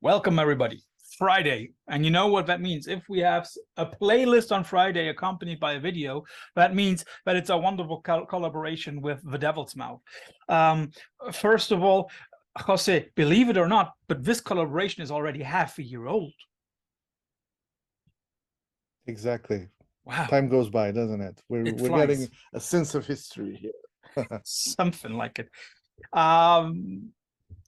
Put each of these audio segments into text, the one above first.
Welcome, everybody. Friday. And you know what that means? If we have a playlist on Friday accompanied by a video, that means that it's a wonderful collaboration with The Devil's Mouth. First of all, Jose, believe it or not, but this collaboration is already half a year old. Exactly. Wow. Time goes by, doesn't it? We're getting a sense of history here. Something like it.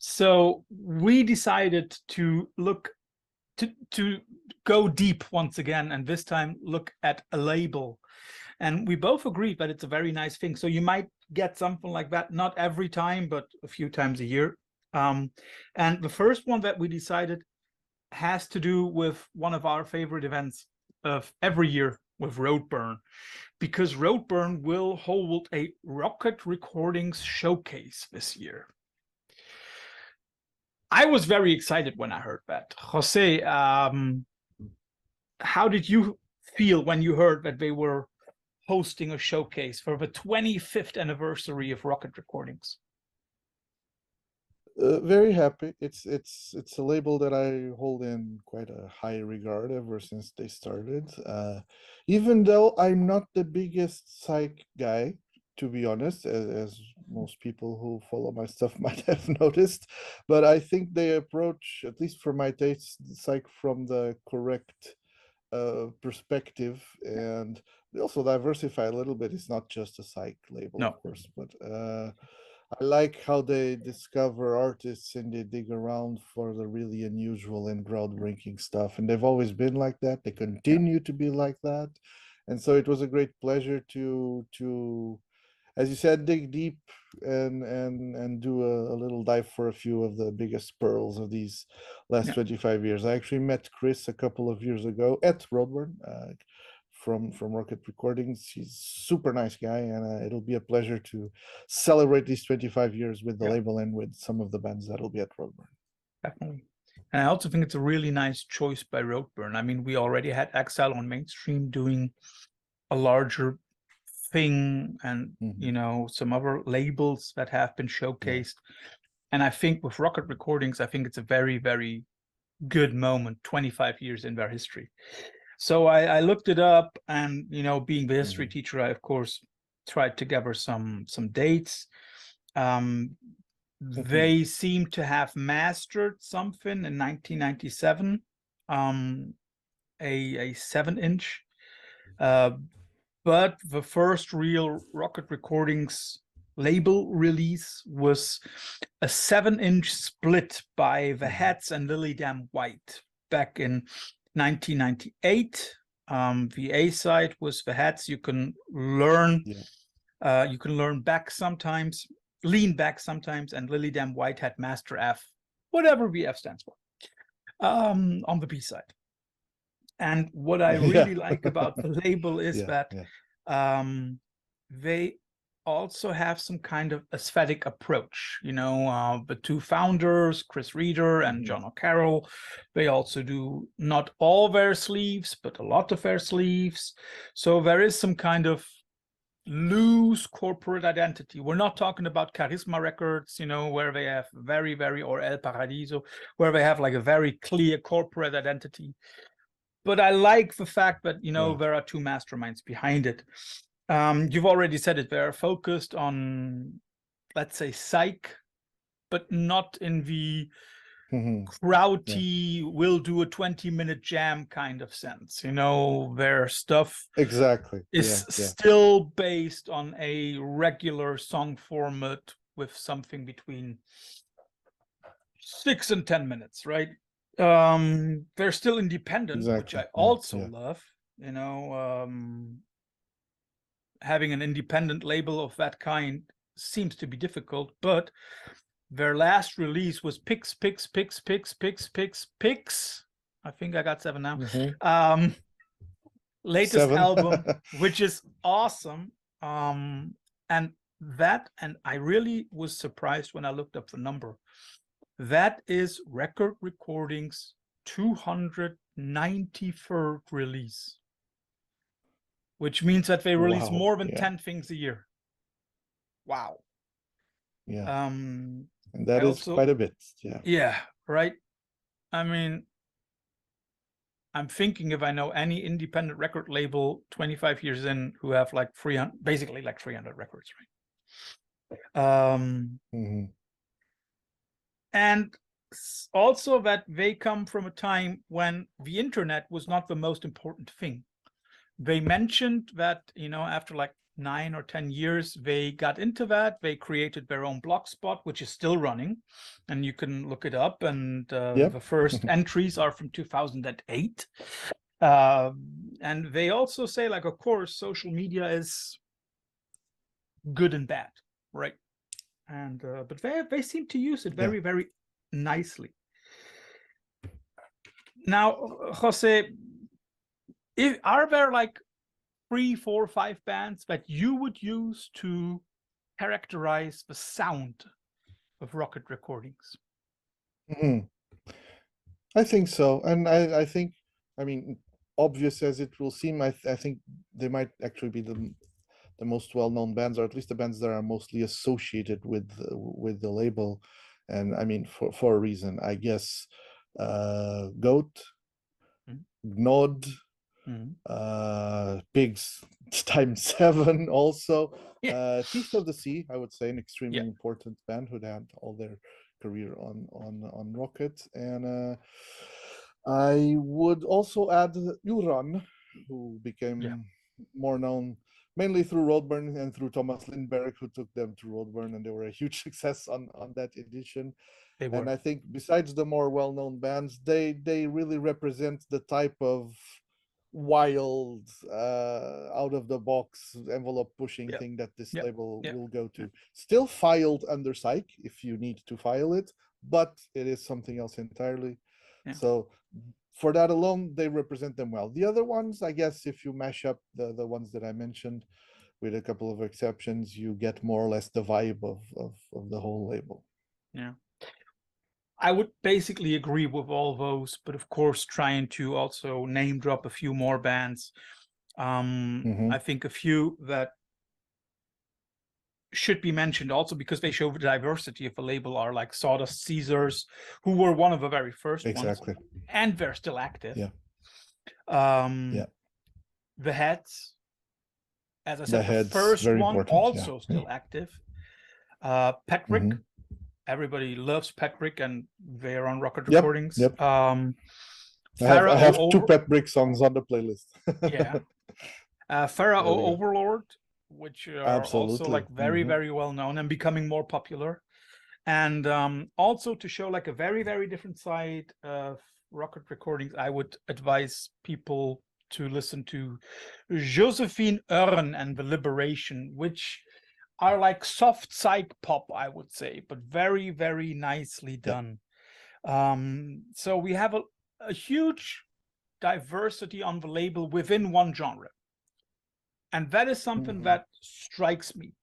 So we decided to look to go deep once again, and this time look at a label. And we both agreed that it's a very nice thing. So you might get something like that, not every time, but a few times a year. And the first one that we decided has to do with one of our favorite events of every year with Roadburn, because Roadburn will hold a Rocket Recordings showcase this year. I was very excited when I heard that. Jose, how did you feel when you heard that they were hosting a showcase for the 25th anniversary of Rocket Recordings? Very happy. It's a label that I hold in quite a high regard ever since they started. Even though I'm not the biggest Psych guy, to be honest, as most people who follow my stuff might have noticed, but I think they approach, at least for my taste, Psych from the correct perspective, and they also diversify a little bit. It's not just a Psych label, of course, but I like how they discover artists and they dig around for the really unusual and groundbreaking stuff, and they've always been like that. They continue to be like that, and so it was a great pleasure to as you said, dig deep and do a little dive for a few of the biggest pearls of these last 25 years. I actually met Chris a couple of years ago at Roadburn from Rocket Recordings. He's a super nice guy, and it'll be a pleasure to celebrate these 25 years with the label and with some of the bands that'll be at Roadburn. Definitely. And I also think it's a really nice choice by Roadburn. I mean, we already had Exile on Mainstream doing a larger thing, and you know, some other labels that have been showcased. And I think with Rocket Recordings, I think it's a very, very good moment, 25 years in their history. So I looked it up, and you know, being the history teacher, I of course tried to gather some dates. They seem to have mastered something in 1997, a 7-inch. But the first real Rocket Recordings label release was a 7-inch split by the Hats and Lily Damn White back in 1998. The A side was the Hats. You can learn, back sometimes, lean back sometimes, and Lily Damn White had Master F, whatever VF stands for, on the B side. And what I really like about the label is that they also have some kind of aesthetic approach. You know, the two founders, Chris Reeder and John O'Carroll, they also do not all their sleeves, but a lot of their sleeves. So there is some kind of loose corporate identity. We're not talking about Charisma Records, you know, where they have very, very, or El Paradiso, where they have like a very clear corporate identity. But I like the fact that, you know, there are two masterminds behind it. You've already said it. They're focused on, let's say, Psych, but not in the crowdy, we'll do a 20-minute jam kind of sense. You know, their stuff is still based on a regular song format with something between 6 and 10 minutes, right? They're still independent, which I also love. You know, having an independent label of that kind seems to be difficult, but their last release was Pix. I think I got 7 now. Latest album, which is awesome. And I really was surprised when I looked up the number. That is Record Recordings' 293rd release, which means that they release more than 10 things a year. Wow. Yeah. And that is quite a bit. Yeah. Yeah, right. I mean, I'm thinking if I know any independent record label 25 years in who have like 300, basically like 300 records, right? And also that they come from a time when the internet was not the most important thing. They mentioned that, you know, after like 9 or 10 years, they got into that. They created their own blogspot, which is still running, and you can look it up. And the first entries are from 2008. And they also say, like, of course, social media is good and bad, right? And but they seem to use it very, very nicely. Now, Jose, are there like 3, 4, 5 bands that you would use to characterize the sound of Rocket recordings? I think so, and I think, I mean, obvious as it will seem, I think they might actually be the most well-known bands, or at least the bands that are mostly associated with the label. And I mean, for a reason, I guess. Goat, Gnod, Pigs times 7 also. Teeth of the Sea, I would say, an extremely important band who had all their career on Rocket. And I would also add Uran, who became more known mainly through Roadburn and through Thomas Lindberg, who took them to Roadburn, and they were a huge success on that edition. And I think besides the more well-known bands, they really represent the type of wild, out of the box, envelope pushing thing that this label will go to. Still filed under Psych if you need to file it, but it is something else entirely. So for that alone, they represent them well. The other ones, I guess, if you mash up the ones that I mentioned, with a couple of exceptions, you get more or less the vibe of the whole label. Yeah. I would basically agree with all those, but of course, trying to also name drop a few more bands. I think a few that should be mentioned also because they show the diversity of the label are like Sawdust Caesars, who were one of the very first ones, and they're still active. The Heads, as I said, the first one, also still active. Patrick, everybody loves Patrick, and they're on Rocket recordings. I have 2 Patrick songs on the playlist. Pharaoh Overlord, which are also like very, very well known and becoming more popular. And also to show like a very, very different side of Rocket recordings, I would advise people to listen to Josephine Earn and The Liberation, which are like soft psych pop, I would say, but very, very nicely done. So we have a huge diversity on the label within one genre. And that is something that strikes me.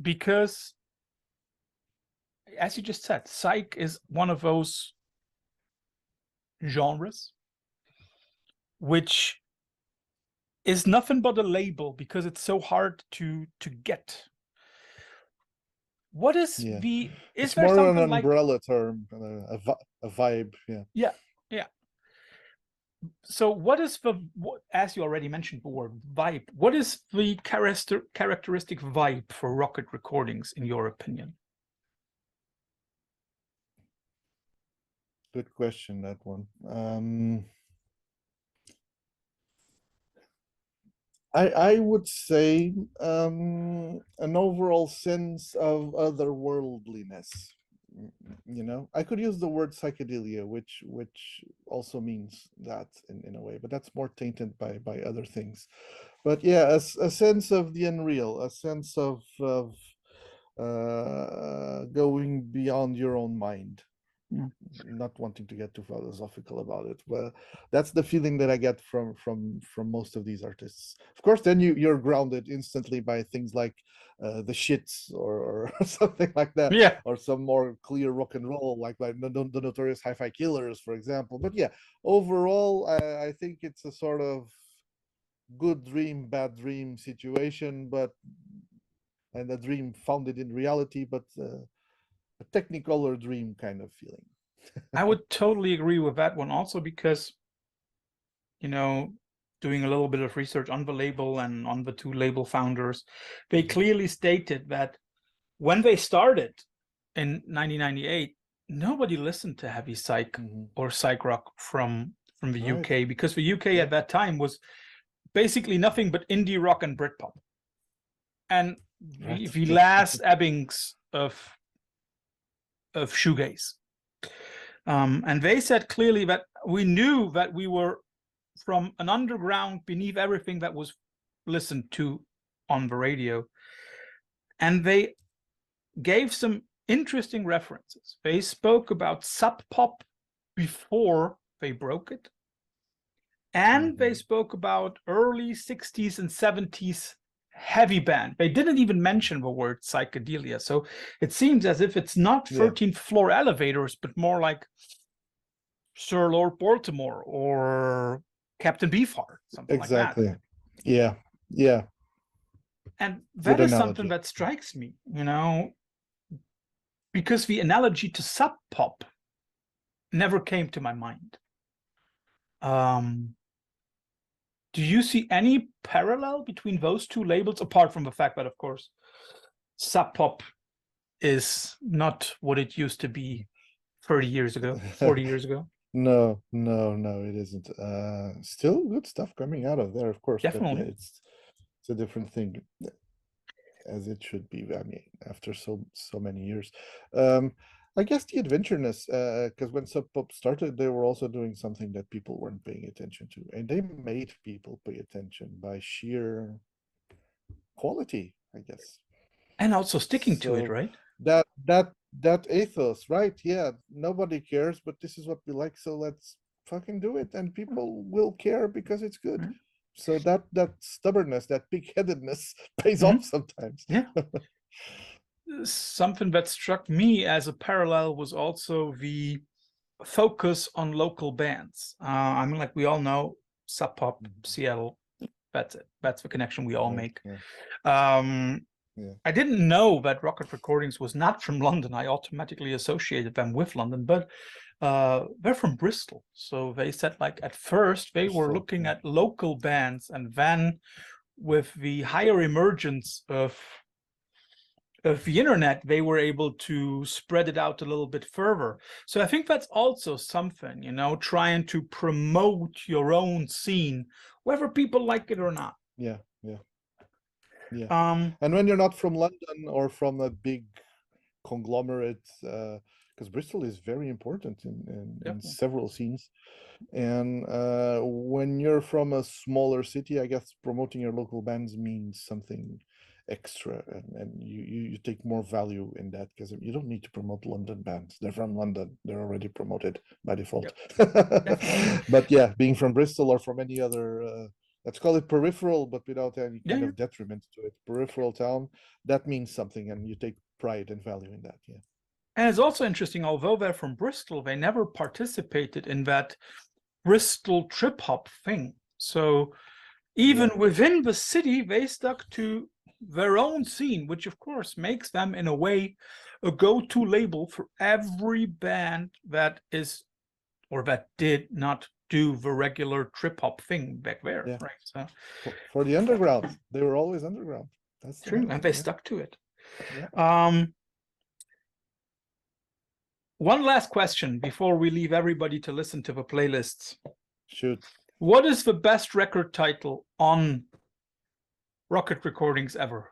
Because, as you just said, psych is one of those genres which is nothing but a label because it's so hard to get. What is the? Is it's there more something an umbrella term, a vibe? Yeah. So what is as you already mentioned the word vibe, what is the characteristic vibe for Rocket recordings in your opinion? Good question, that one. I would say an overall sense of otherworldliness. You know, I could use the word psychedelia, which also means that in a way, but that's more tainted by other things. But yeah, a sense of the unreal, a sense of going beyond your own mind. Not wanting to get too philosophical about it, but that's the feeling that I get from most of these artists. Of course, then you're grounded instantly by things like the Shits or something like that, or some more clear rock and roll, like the Notorious Hi-Fi Killers, for example. But yeah, overall, I think it's a sort of good dream, bad dream situation, and a dream founded in reality, but a Technicolor dream kind of feeling. I would totally agree with that one also because, doing a little bit of research on the label and on the two label founders, they clearly stated that when they started in 1998, nobody listened to heavy psych or psych rock from the UK, because the UK at that time was basically nothing but indie rock and Britpop. And the last ebbings of shoegaze. And they said clearly that we knew that we were from an underground beneath everything that was listened to on the radio. And they gave some interesting references. They spoke about sub pop before they broke it. And they spoke about early 60s and 70s heavy band. They didn't even mention the word psychedelia. So it seems as if it's not 13th floor elevators, but more like Sir Lord Baltimore or Captain Beefheart, something like that. Yeah. Yeah. And that is something that strikes me, because the analogy to sub pop never came to my mind. Do you see any parallel between those two labels, apart from the fact that, of course, sub pop is not what it used to be 30 years ago, 40 years ago? No, it isn't. Still good stuff coming out of there, of course. Definitely. But yeah, it's a different thing, as it should be. I mean, after so many years. I guess the adventureness, because when Sub Pop started, they were also doing something that people weren't paying attention to, and they made people pay attention by sheer quality, I guess. And also sticking to it, right? That ethos, right? Yeah, nobody cares, but this is what we like, so let's fucking do it, and people will care because it's good. So that stubbornness, that pig-headedness pays off sometimes. Yeah. Something that struck me as a parallel was also the focus on local bands. I mean, like we all know, Sub Pop, Seattle, that's it. That's the connection we all make. I didn't know that Rocket Recordings was not from London. I automatically associated them with London, but they're from Bristol. So they said, like, at first they were looking at local bands, and then with the higher emergence of the internet, they were able to spread it out a little bit further. So I think that's also something, trying to promote your own scene, whether people like it or not. Yeah. And when you're not from London or from a big conglomerate, because Bristol is very important in several scenes, and when you're from a smaller city, I guess promoting your local bands means something extra, and you take more value in that, because you don't need to promote London bands. They're from London, they're already promoted by default. But yeah, being from Bristol or from any other let's call it peripheral, but without any kind of detriment to it, peripheral town, that means something, and you take pride and value in that. And it's also interesting, although they're from Bristol, they never participated in that Bristol trip hop thing. So even within the city, they stuck to their own scene, which of course makes them in a way a go-to label for every band that is or that did not do the regular trip hop thing back there, right? So for the underground, they were always underground. That's true, and they stuck to it. One last question before we leave everybody to listen to the playlists. Shoot. What is the best record title on Rocket Recordings ever?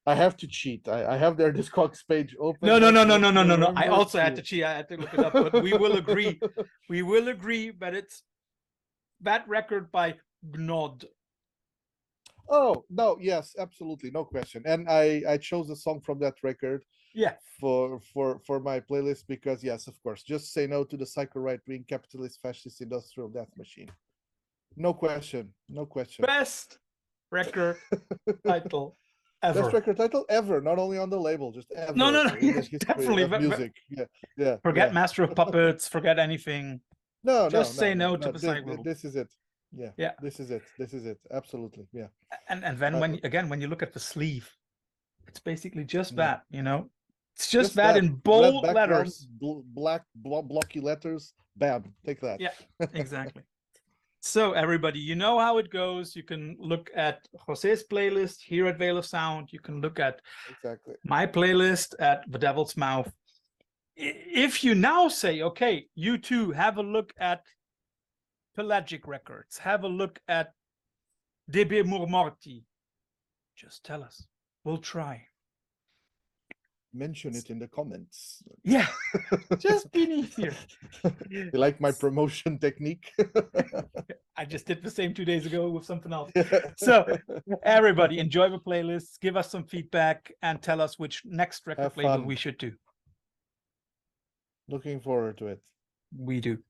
I have to cheat. I have their Discogs page open. No. I also had to cheat. I had to look it up, but we will agree. We will agree that it's that record by Gnod. Oh, no, yes, absolutely, no question. And I chose a song from that record for my playlist because, yes, of course, Just Say No to the Psycho Right-Wing Capitalist Fascist Industrial Death Machine. No question. Best record title ever. Best record title ever, not only on the label, just ever. No, yes, definitely. Music. Yeah. Forget Master of Puppets, forget anything. Just say no to the Psych-Rock. This is it. Yeah. This is it. Absolutely. Yeah. And then when you look at the sleeve, It's basically just Yeah. that, you know. It's just Just that that. in Red bold background, letters. black blocky letters. Bam, take that. Yeah, exactly. So everybody, you know how it goes. You can look at Jose's playlist here at Veil of Sound. You can look at Exactly. my playlist at The Devil's Mouth. If you now say, okay, you two have a look at Pelagic Records, have a look at DB Murmorti, just tell us. We'll try. Mention it in the comments. Yeah, just beneath here. You like my promotion technique? I just did the same 2 days ago with something else. So everybody enjoy the playlists, give us some feedback, and tell us which next record Have label fun. we should do. Looking forward to it. We do.